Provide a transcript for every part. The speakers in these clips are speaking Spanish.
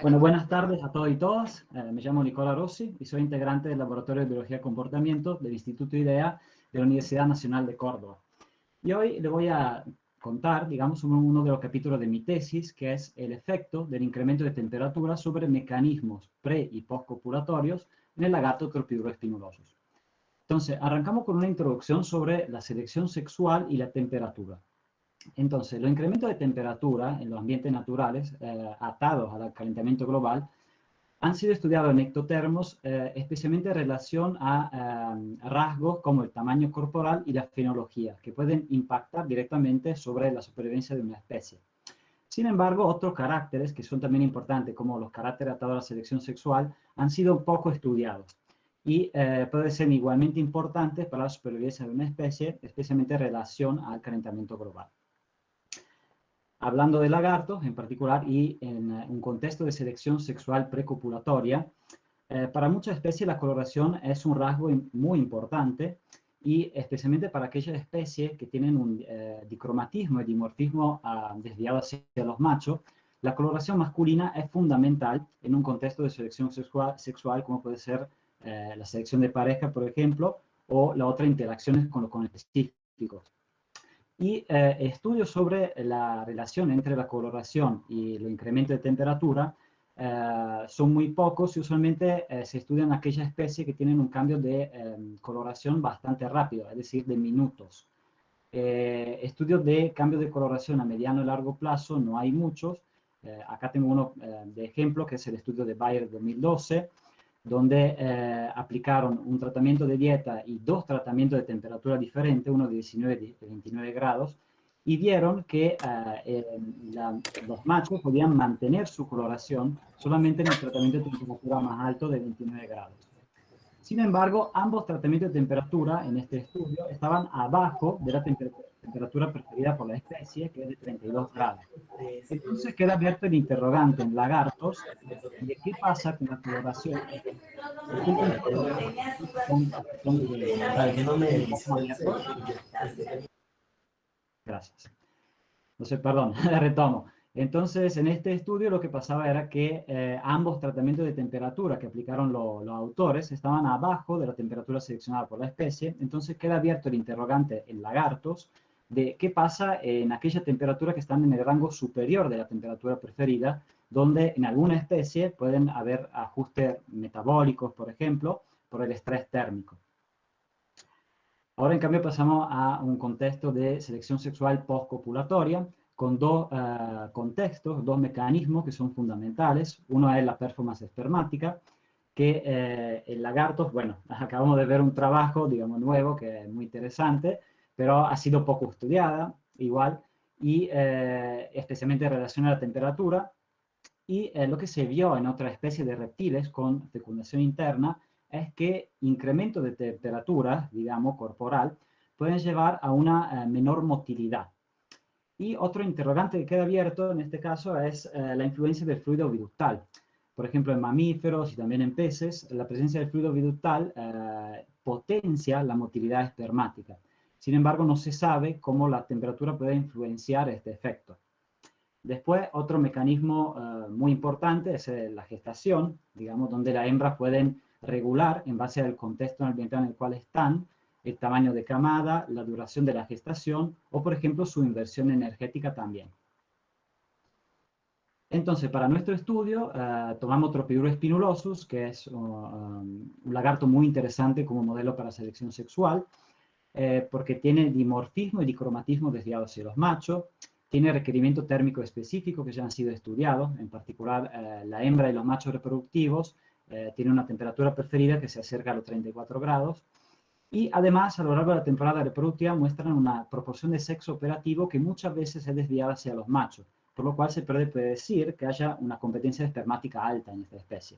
Bueno, buenas tardes a todos y todas. Me llamo Nicola Rossi y soy integrante del Laboratorio de Biología y Comportamiento del Instituto IDEA de la Universidad Nacional de Córdoba. Y hoy le voy a contar, digamos, uno de los capítulos de mi tesis, que es el efecto del incremento de temperatura sobre mecanismos pre- y postcopulatorios en el lagarto Tropiurospinulusus. Entonces, arrancamos con una introducción sobre la selección sexual y la temperatura. Entonces, los incrementos de temperatura en los ambientes naturales atados al calentamiento global han sido estudiados en ectotermos, especialmente en relación a rasgos como el tamaño corporal y la fenología, que pueden impactar directamente sobre la supervivencia de una especie. Sin embargo, otros caracteres que son también importantes, como los caracteres atados a la selección sexual, han sido poco estudiados y pueden ser igualmente importantes para la supervivencia de una especie, especialmente en relación al calentamiento global. Hablando de lagartos en particular y en un contexto de selección sexual precopulatoria, para muchas especies la coloración es un rasgo muy importante y especialmente para aquellas especies que tienen un dicromatismo y dimorfismo desviado hacia los machos, la coloración masculina es fundamental en un contexto de selección sexual como puede ser la selección de pareja, por ejemplo, o las otras interacciones con los específicos. Y estudios sobre la relación entre la coloración y el incremento de temperatura son muy pocos y usualmente se estudian aquellas especies que tienen un cambio de coloración bastante rápido, es decir, de minutos. Estudios de cambio de coloración a mediano y largo plazo no hay muchos. Acá tengo uno de ejemplo, que es el estudio de Bayer 2012, donde aplicaron un tratamiento de dieta y dos tratamientos de temperatura diferentes, uno de 19 y 29 grados, y vieron que los machos podían mantener su coloración solamente en el tratamiento de temperatura más alto de 29 grados. Sin embargo, ambos tratamientos de temperatura en este estudio estaban abajo de la temperatura preferida por la especie, que es de 32 grados. Entonces queda abierto el interrogante en lagartos de qué pasa con la coloración. Disculpen por Gracias. Entonces, perdón, retomo. Entonces, en este estudio lo que pasaba era que ambos tratamientos de temperatura que aplicaron los autores estaban abajo de la temperatura seleccionada por la especie. Entonces queda abierto el interrogante en lagartos de qué pasa en aquella temperatura que están en el rango superior de la temperatura preferida, donde en alguna especie pueden haber ajustes metabólicos, por ejemplo, por el estrés térmico. Ahora, en cambio, pasamos a un contexto de selección sexual postcopulatoria, con dos contextos, dos mecanismos que son fundamentales. Uno es la performance espermática, que en lagartos, bueno, acabamos de ver un trabajo, digamos, nuevo, que es muy interesante, pero ha sido poco estudiada, igual, y especialmente en relación a la temperatura. Y lo que se vio en otra especie de reptiles con fecundación interna es que incremento de temperatura, digamos, corporal, pueden llevar a una menor motilidad. Y otro interrogante que queda abierto en este caso es la influencia del fluido viductal. Por ejemplo, en mamíferos y también en peces, la presencia del fluido viductal potencia la motilidad espermática. Sin embargo, no se sabe cómo la temperatura puede influenciar este efecto. Después, otro mecanismo muy importante es la gestación, digamos, donde las hembras pueden regular, en base al contexto ambiental en el cual están, el tamaño de camada, la duración de la gestación o, por ejemplo, su inversión energética también. Entonces, para nuestro estudio, tomamos Tropiurospinulusus, que es un lagarto muy interesante como modelo para selección sexual, porque tiene dimorfismo y dicromatismo desviado hacia los machos, tiene requerimiento térmico específico que ya han sido estudiados, en particular la hembra y los machos reproductivos tienen una temperatura preferida que se acerca a los 34 grados, y además a lo largo de la temporada reproductiva muestran una proporción de sexo operativo que muchas veces es desviada hacia los machos, por lo cual se puede predecir que haya una competencia espermática alta en esta especie.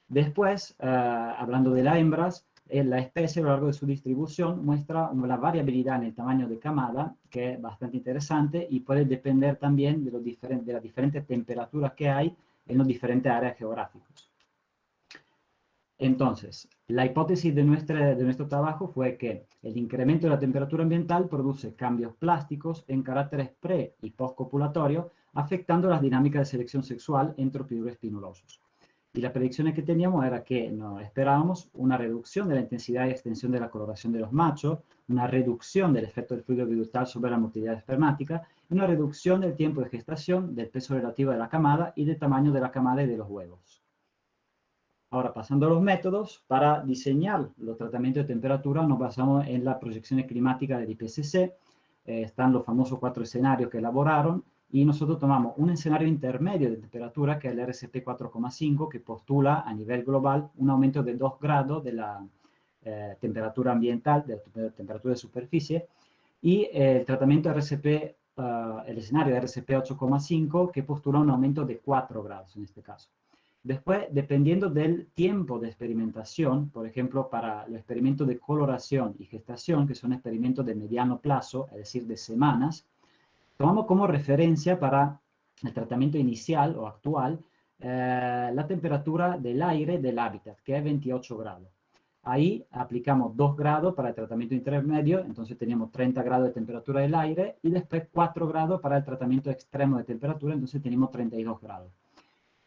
Después, hablando de las hembras, la especie a lo largo de su distribución muestra una variabilidad en el tamaño de camada que es bastante interesante y puede depender también de las diferentes temperaturas que hay en las diferentes áreas geográficas. Entonces, la hipótesis de nuestro trabajo fue que el incremento de la temperatura ambiental produce cambios plásticos en caracteres pre- y postcopulatorios afectando las dinámicas de selección sexual en tropidures pinulosos. Y las predicciones que teníamos era que no, esperábamos una reducción de la intensidad y extensión de la coloración de los machos, una reducción del efecto del fluido viductal sobre la motilidad espermática, y una reducción del tiempo de gestación, del peso relativo de la camada y del tamaño de la camada y de los huevos. Ahora, pasando a los métodos, para diseñar los tratamientos de temperatura nos basamos en las proyecciones climáticas del IPCC. Están los famosos 4 escenarios que elaboraron, y nosotros tomamos un escenario intermedio de temperatura, que es el RCP 4,5, que postula a nivel global un aumento de 2 grados de la temperatura ambiental, de la temperatura de superficie, y el tratamiento RCP, el escenario RCP 8,5, que postula un aumento de 4 grados en este caso. Después, dependiendo del tiempo de experimentación, por ejemplo, para los experimentos de coloración y gestación, que son experimentos de mediano plazo, es decir, de semanas, tomamos como referencia para el tratamiento inicial o actual la temperatura del aire del hábitat, que es 28 grados. Ahí aplicamos 2 grados para el tratamiento intermedio, entonces teníamos 30 grados de temperatura del aire, y después 4 grados para el tratamiento extremo de temperatura, entonces tenemos 32 grados.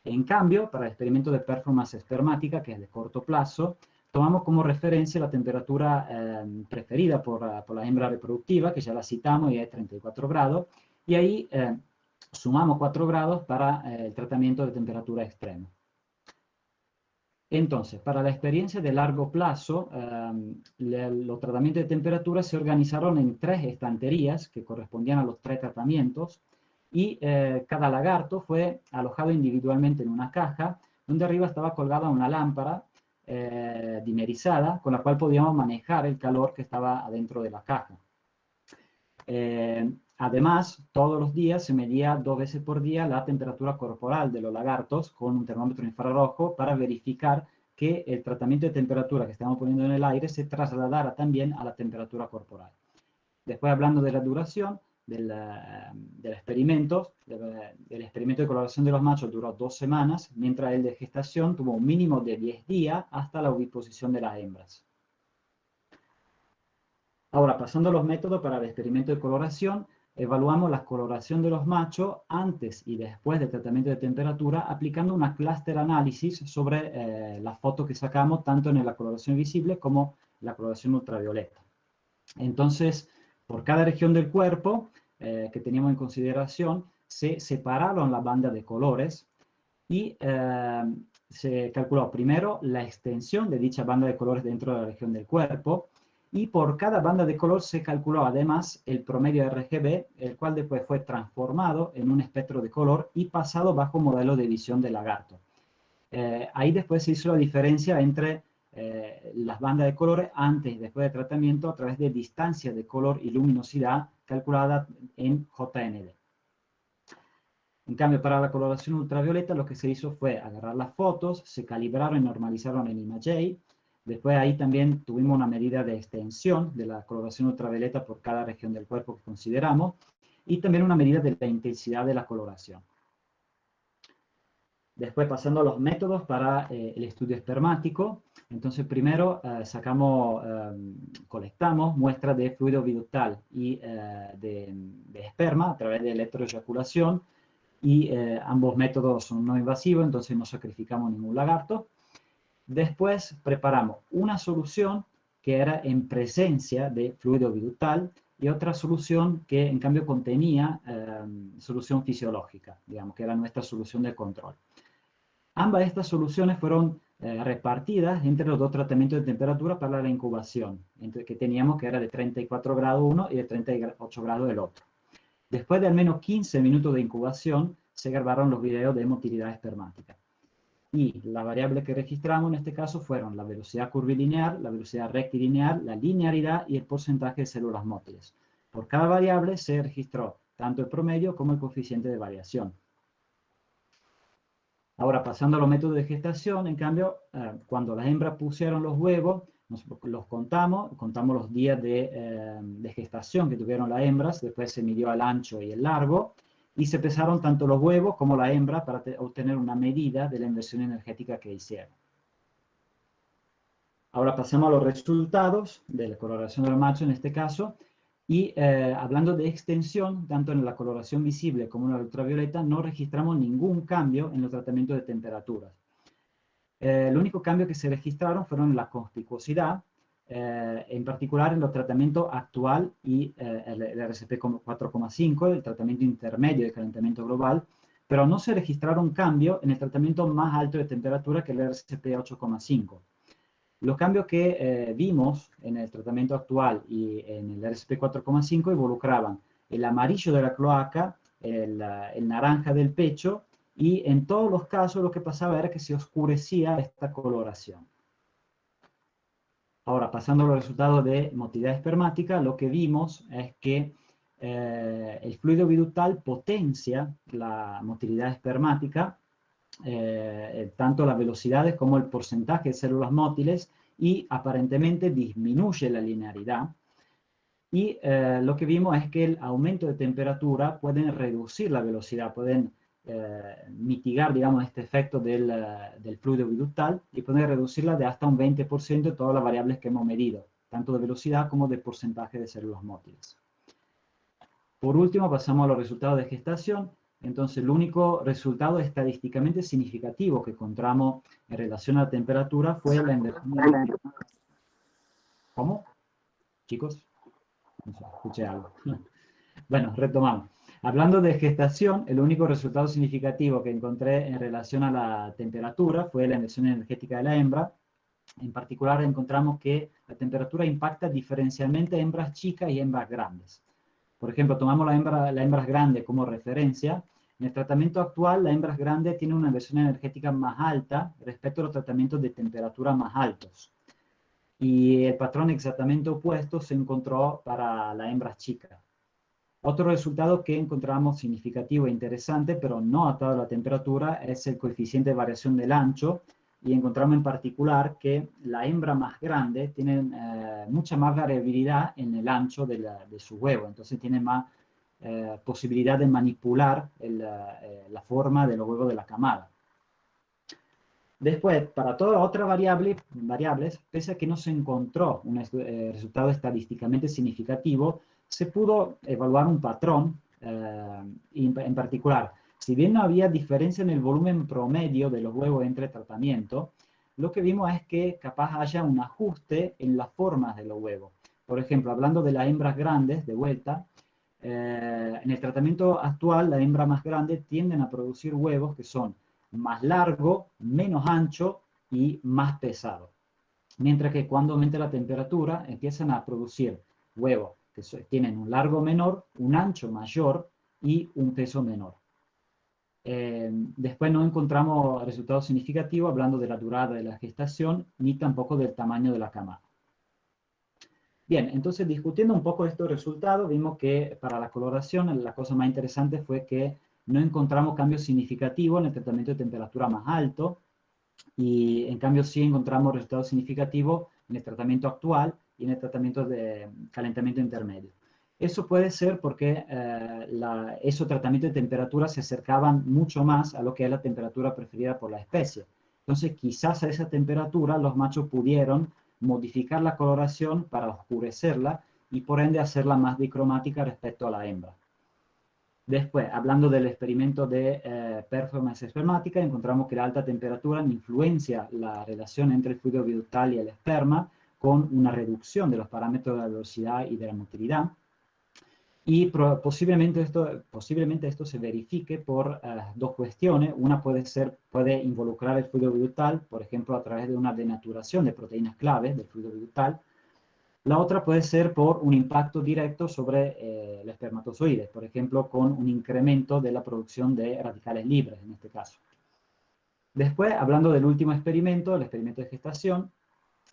En cambio, para el experimento de performance espermática, que es de corto plazo, tomamos como referencia la temperatura preferida por la hembra reproductiva, que ya la citamos y es 34 grados, y ahí sumamos 4 grados para el tratamiento de temperatura extrema. Entonces, para la experiencia de largo plazo, los tratamientos de temperatura se organizaron en 3 estanterías que correspondían a los 3 tratamientos, y cada lagarto fue alojado individualmente en una caja, donde arriba estaba colgada una lámpara dimerizada, con la cual podíamos manejar el calor que estaba adentro de la caja. Además, todos los días se medía 2 veces por día la temperatura corporal de los lagartos con un termómetro infrarrojo, para verificar que el tratamiento de temperatura que estamos poniendo en el aire se trasladara también a la temperatura corporal. Después, hablando de la duración del experimento de coloración de los machos duró 2 semanas, mientras el de gestación tuvo un mínimo de 10 días hasta la oviposición de las hembras. Ahora, pasando a los métodos para el experimento de coloración, evaluamos la coloración de los machos antes y después del tratamiento de temperatura, aplicando una cluster análisis sobre la foto que sacamos, tanto en la coloración visible como la coloración ultravioleta. Entonces, por cada región del cuerpo que teníamos en consideración, se separaron las bandas de colores, y se calculó primero la extensión de dicha banda de colores dentro de la región del cuerpo, y por cada banda de color se calculó además el promedio RGB, el cual después fue transformado en un espectro de color y pasado bajo modelo de visión de lagarto. Ahí después se hizo la diferencia entre las bandas de colores antes y después del tratamiento a través de distancia de color y luminosidad calculada en JND. En cambio, para la coloración ultravioleta lo que se hizo fue agarrar las fotos, se calibraron y normalizaron en ImageJ. Después ahí también tuvimos una medida de extensión de la coloración ultravioleta por cada región del cuerpo que consideramos, y también una medida de la intensidad de la coloración. Después, pasando a los métodos para el estudio espermático, entonces primero colectamos muestras de fluido viductal y de esperma a través de electroeyaculación, y ambos métodos son no invasivos, entonces no sacrificamos ningún lagarto. Después preparamos una solución que era en presencia de fluido vidutal, y otra solución que en cambio contenía solución fisiológica, digamos, que era nuestra solución de control. Ambas de estas soluciones fueron repartidas entre los 2 tratamientos de temperatura para la incubación, que teníamos, que era de 34 grados uno y de 38 grados el otro. Después de al menos 15 minutos de incubación, se grabaron los videos de motilidad espermática. Y la variable que registramos en este caso fueron la velocidad curvilineal, la velocidad rectilineal, la linearidad y el porcentaje de células mótiles. Por cada variable se registró tanto el promedio como el coeficiente de variación. Ahora, pasando a los métodos de gestación, en cambio, cuando las hembras pusieron los huevos, los contamos los días de gestación que tuvieron las hembras, después se midió el ancho y el largo, y se pesaron tanto los huevos como la hembra para obtener una medida de la inversión energética que hicieron. Ahora pasamos a los resultados de la coloración del macho en este caso. Y hablando de extensión, tanto en la coloración visible como en la ultravioleta, no registramos ningún cambio en los tratamientos de temperaturas. El único cambio que se registraron fueron la conspicuosidad, en particular en los tratamientos actual y el RCP 4,5, el tratamiento intermedio de calentamiento global, pero no se registraron cambios en el tratamiento más alto de temperatura que el RCP 8,5. Los cambios que vimos en el tratamiento actual y en el RCP 4,5 involucraban el amarillo de la cloaca, el naranja del pecho, y en todos los casos lo que pasaba era que se oscurecía esta coloración. Ahora, pasando a los resultados de motilidad espermática, lo que vimos es que el fluido biductal potencia la motilidad espermática, tanto las velocidades como el porcentaje de células mótiles, y aparentemente disminuye la linearidad. Y lo que vimos es que el aumento de temperatura pueden reducir la velocidad, pueden mitigar, digamos, este efecto del fluido biductal y pueden reducirla de hasta un 20% de todas las variables que hemos medido, tanto de velocidad como de porcentaje de células mótiles. Por último, pasamos a los resultados de gestación. Entonces, el único resultado estadísticamente significativo que encontramos en relación a la temperatura fue la inversión. ¿Cómo? Chicos, no sé, escuché algo. Bueno, retomamos. Hablando de gestación, el único resultado significativo que encontré en relación a la temperatura fue la inversión energética de la hembra. En particular, encontramos que la temperatura impacta diferencialmente a hembras chicas y hembras grandes. Por ejemplo, tomamos la hembra grande como referencia. En el tratamiento actual, la hembra grande tiene una inversión energética más alta respecto a los tratamientos de temperatura más altos. Y el patrón exactamente opuesto se encontró para la hembra chica. Otro resultado que encontramos significativo e interesante, pero no atado a la temperatura, es el coeficiente de variación del ancho, y encontramos en particular que la hembra más grande tiene mucha más variabilidad en el ancho de su huevo, entonces tiene más posibilidad de manipular la forma de los huevos de la camada. Después, para todas las otras variables, pese a que no se encontró un resultado estadísticamente significativo, se pudo evaluar un patrón, en particular. Si bien no había diferencia en el volumen promedio de los huevos entre tratamientos, lo que vimos es que capaz haya un ajuste en las formas de los huevos. Por ejemplo, hablando de las hembras grandes, de vuelta, en el tratamiento actual, las hembras más grandes tienden a producir huevos que son más largo, menos ancho y más pesado. Mientras que cuando aumenta la temperatura, empiezan a producir huevos que tienen un largo menor, un ancho mayor y un peso menor. Después no encontramos resultados significativos hablando de la durada de la gestación, ni tampoco del tamaño de la camada. Bien, entonces discutiendo un poco estos resultados, vimos que para la coloración la cosa más interesante fue que no encontramos cambios significativos en el tratamiento de temperatura más alto, y en cambio sí encontramos resultados significativos en el tratamiento actual y en el tratamiento de calentamiento intermedio. Eso puede ser porque esos tratamientos de temperatura se acercaban mucho más a lo que es la temperatura preferida por la especie. Entonces quizás a esa temperatura los machos pudieron modificar la coloración para oscurecerla y por ende hacerla más dicromática respecto a la hembra. Después, hablando del experimento de performance espermática, encontramos que la alta temperatura influencia la relación entre el fluido biductal y el esperma, con una reducción de los parámetros de la velocidad y de la motilidad. Y posiblemente esto se verifique por dos cuestiones. Una puede involucrar el fluido biductal, por ejemplo, a través de una denaturación de proteínas clave del fluido biductal. La otra puede ser por un impacto directo sobre el espermatozoide, por ejemplo, con un incremento de la producción de radicales libres, en este caso. Después, hablando del último experimento, el experimento de gestación,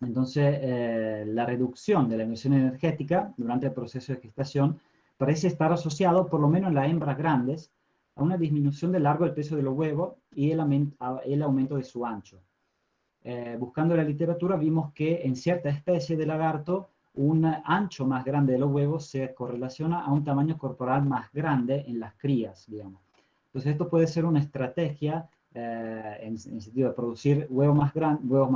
entonces la reducción de la emisión energética durante el proceso de gestación parece estar asociado, por lo menos en las hembras grandes, a una disminución del largo del peso de los huevos y el aumento de su ancho. Buscando la literatura vimos que en cierta especie de lagarto un ancho más grande de los huevos se correlaciona a un tamaño corporal más grande en las crías, digamos. Entonces esto puede ser una estrategia en el sentido de producir huevos más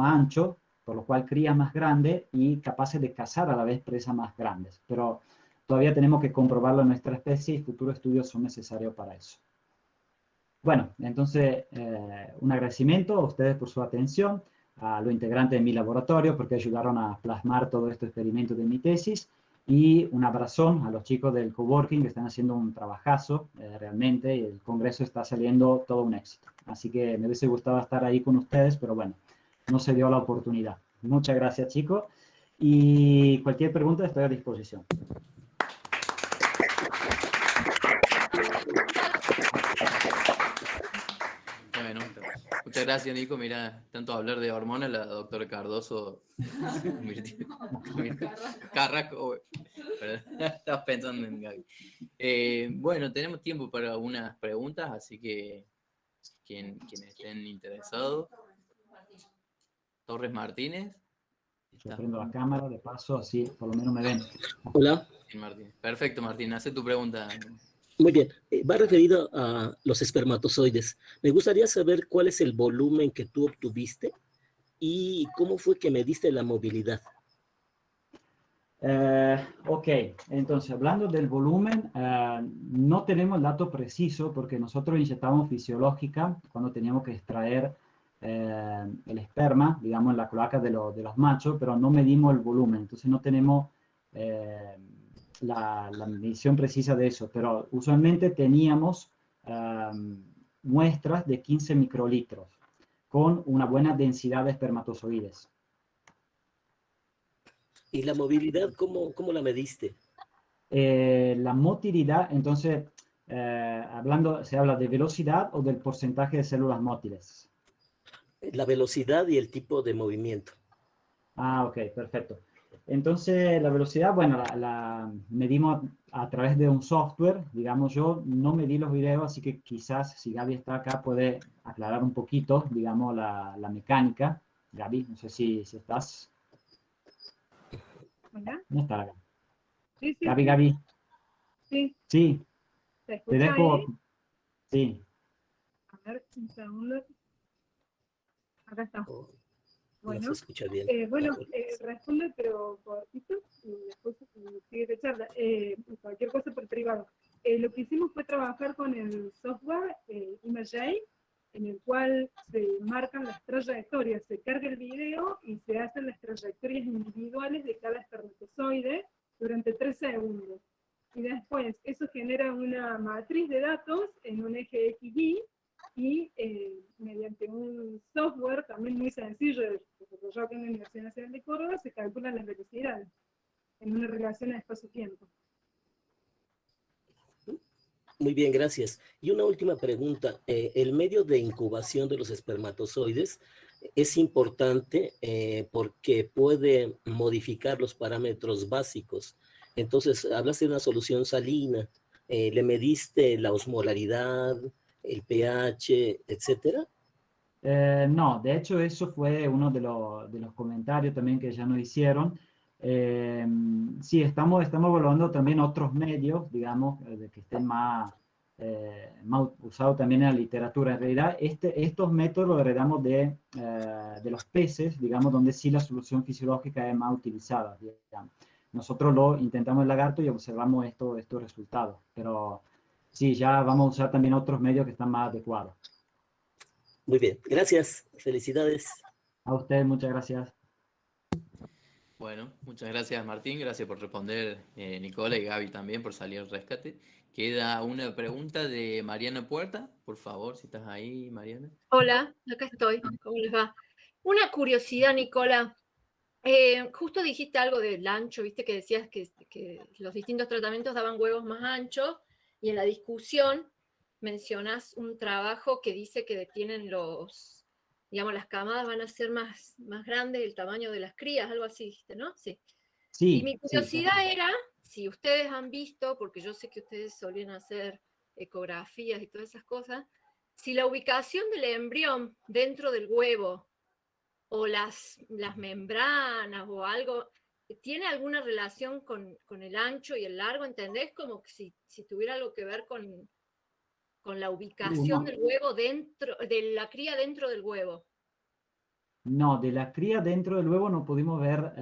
anchos, por lo cual crías más grandes y capaces de cazar a la vez presas más grandes. Pero todavía tenemos que comprobarlo en nuestra especie y futuros estudios son necesarios para eso. Bueno, entonces, un agradecimiento a ustedes por su atención, a los integrantes de mi laboratorio porque ayudaron a plasmar todo este experimento de mi tesis, y un abrazón a los chicos del coworking que están haciendo un trabajazo realmente, y el congreso está saliendo todo un éxito. Así que me hubiese gustado estar ahí con ustedes, pero bueno, no se dio la oportunidad. Muchas gracias, chicos, y cualquier pregunta estoy a disposición. Bueno, muchas gracias, Nico. Mira, tanto hablar de hormonas, la doctora Cardoso se convirtió Carrasco. Estás pensando en Gaby. Bueno, tenemos tiempo para unas preguntas, así que quienes estén interesados. Torres Martínez. Yo prendo la cámara, de paso, así por lo menos me ven. Hola. Martín. Perfecto, Martín. Haz tu pregunta. Muy bien. Va referido a los espermatozoides. Me gustaría saber cuál es el volumen que tú obtuviste y cómo fue que mediste la movilidad. Ok, entonces hablando del volumen, no tenemos el dato preciso porque nosotros inyectamos fisiológica cuando teníamos que extraer el esperma, digamos, en la cloaca de los machos, pero no medimos el volumen, entonces no tenemos la medición precisa de eso, pero usualmente teníamos muestras de 15 microlitros con una buena densidad de espermatozoides. ¿Y la movilidad, cómo la mediste? La motilidad, entonces, se habla de velocidad o del porcentaje de células mótiles. La velocidad y el tipo de movimiento. Ah, ok, perfecto. Entonces, la velocidad, bueno, la medimos a través de un software. Digamos, yo no medí los videos, así que quizás si Gaby está acá puede aclarar un poquito, digamos, la mecánica. Gaby, no sé si estás. Hola. No está acá. Sí, sí, Gaby, sí. Gaby. Sí. Sí, ¿Se te escucha dejo. ahí? Sí. A ver, un segundo. Acá está. Oh, Bueno, no se escucha bien. responde, pero cortito, y después sigue de charla. Cualquier cosa por privado. Lo que hicimos fue trabajar con el software ImageJ, en el cual se marcan las trayectorias, se carga el video y se hacen las trayectorias individuales de cada espermatozoide durante 3 segundos. Y después eso genera una matriz de datos en un eje XY, y mediante un software también muy sencillo desarrollado en la Universidad Nacional de Córdoba se calculan las velocidades en una relación a espacio-tiempo. Muy bien, gracias. Y una última pregunta. El medio de incubación de los espermatozoides es importante porque puede modificar los parámetros básicos. Entonces, hablaste de una solución salina. ¿Le mediste la osmolaridad, el pH, etcétera? No, de hecho eso fue uno de los comentarios también que ya nos hicieron. Sí, estamos evaluando también otros medios, digamos, de que estén más usados también en la literatura. En realidad, estos métodos los heredamos de los peces, digamos, donde sí la solución fisiológica es más utilizada, digamos. Nosotros lo intentamos en lagarto y observamos estos resultados, pero sí, ya vamos a usar también otros medios que están más adecuados. Muy bien, gracias. Felicidades. A usted, muchas gracias. Bueno, muchas gracias, Martín. Gracias por responder, Nicola y Gaby también por salir al rescate. Queda una pregunta de Mariana Puerta. Por favor, si estás ahí, Mariana. Hola, acá estoy. ¿Cómo les va? Una curiosidad, Nicola. Justo dijiste algo del ancho, viste que decías que los distintos tratamientos daban huevos más anchos, y en la discusión mencionas un trabajo que dice que detienen digamos, las camadas van a ser más grandes, el tamaño de las crías, algo así, dijiste, ¿no? Sí. Sí, Y mi curiosidad era, si ustedes han visto, porque yo sé que ustedes solían hacer ecografías y todas esas cosas, si la ubicación del embrión dentro del huevo o las membranas o algo, ¿tiene alguna relación con el ancho y el largo? ¿Entendés? Como que si tuviera algo que ver con la ubicación no. del huevo dentro, de la cría dentro del huevo. No, de la cría dentro del huevo no pudimos ver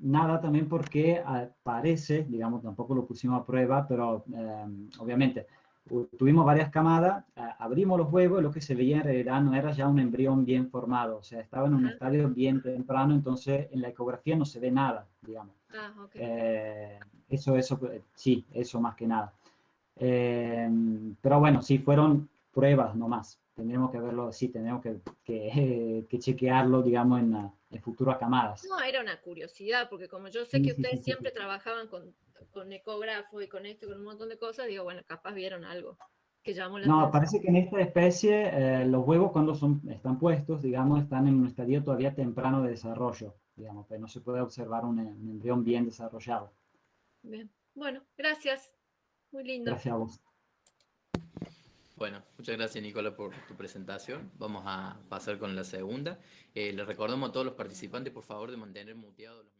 nada también porque parece, digamos, tampoco lo pusimos a prueba, pero obviamente tuvimos varias camadas, abrimos los huevos y lo que se veía en realidad no era ya un embrión bien formado, o sea, estaba en un Ajá. estadio bien temprano, entonces en la ecografía no se ve nada, digamos. Ah, ok. Eso, sí, eso más que nada. Pero bueno, sí, fueron pruebas nomás. Tendremos que verlo, sí, tendremos que chequearlo, digamos, en futuras camadas. No, era una curiosidad, porque como yo sé Sí, que sí, sí, ustedes sí, sí. siempre trabajaban con ecógrafo y con esto, y con un montón de cosas, digo, bueno, capaz vieron algo que llamó la No, atención. parece que en esta especie los huevos cuando están puestos, digamos, están en un estadio todavía temprano de desarrollo, digamos, pero no se puede observar un embrión bien desarrollado. Bien. Bueno, gracias. Muy lindo. Gracias a vos. Bueno, muchas gracias Nicola por tu presentación. Vamos a pasar con la segunda. Les recordamos a todos los participantes, por favor, de mantener muteados los